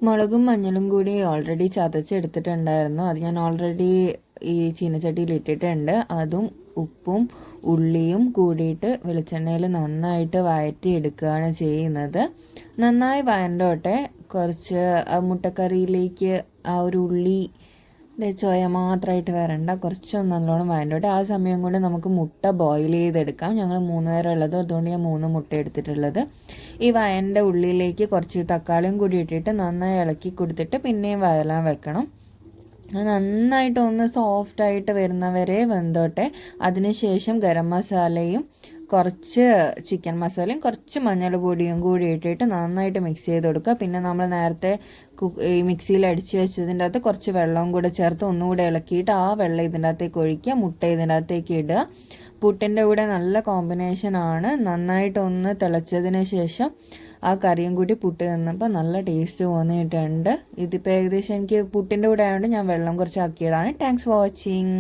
മുളകും മഞ്ഞളും കൂടി ഓൾറെഡി ചതച്ചെടുത്തിട്ടുണ്ടായിരുന്നു. അത് ഞാൻ ഓൾറെഡി ഈ ചീനച്ചട്ടിയിൽ ഇട്ടിട്ടുണ്ട്. അതും ഉപ്പും ഉള്ളിയും കൂടിയിട്ട് വെളിച്ചെണ്ണയിൽ നന്നായിട്ട് വഴറ്റി എടുക്കുകയാണ് ചെയ്യുന്നത്. നന്നായി വഴണ്ടോട്ടെ. കുറച്ച് മുട്ടക്കറിയിലേക്ക് ആ ഒരു ഉള്ളി ചോയ മാത്രമായിട്ട് വരണ്ട, കുറച്ചൊന്ന് നല്ലോണം വഴണ്ടോട്ടെ. ആ സമയം കൊണ്ട് നമുക്ക് മുട്ട ബോയിൽ ചെയ്തെടുക്കാം. ഞങ്ങൾ 3 പേരുള്ളത്, അതുകൊണ്ട് ഞാൻ 3 മുട്ട എടുത്തിട്ടുള്ളത്. ഈ വയൻ്റെ ഉള്ളിലേക്ക് കുറച്ച് തക്കാളിയും കൂടി ഇട്ടിട്ട് നന്നായി ഇളക്കി കൊടുത്തിട്ട് പിന്നെയും വയലാൻ വെക്കണം. നന്നായിട്ട് ഒന്ന് സോഫ്റ്റായിട്ട് വരുന്നവരെ വെന്തോട്ടെ. അതിനുശേഷം ഗരം മസാലയും കുറച്ച് ചിക്കൻ മസാലയും കുറച്ച് മഞ്ഞൾ പൊടിയും കൂടി ഇട്ടിട്ട് നന്നായിട്ട് മിക്സ് ചെയ്ത് കൊടുക്കുക. പിന്നെ നമ്മൾ നേരത്തെ ഈ മിക്സിയിൽ അടിച്ച് വെച്ചതിൻ്റെ അകത്ത് കുറച്ച് വെള്ളവും കൂടെ ചേർത്ത് ഒന്നുകൂടെ ഇളക്കിയിട്ട് ആ വെള്ളം ഇതിൻ്റെ അകത്തേക്ക് ഒഴിക്കുക. മുട്ട ഇതിൻ്റെ അകത്തേക്ക് ഇടുക. പുട്ടിൻ്റെ കൂടെ നല്ല കോമ്പിനേഷനാണ്. നന്നായിട്ടൊന്ന് തിളച്ചതിന് ശേഷം ആ കറിയും കൂടി പുട്ട് തിന്നപ്പോൾ നല്ല ടേസ്റ്റ് തോന്നിയിട്ടുണ്ട്. ഇതിപ്പോൾ ഏകദേശം എനിക്ക് പുട്ടിൻ്റെ കൂടെ ആയതുകൊണ്ട് ഞാൻ വെള്ളം കുറച്ച് ആക്കിയതാണ്. Thanks for watching.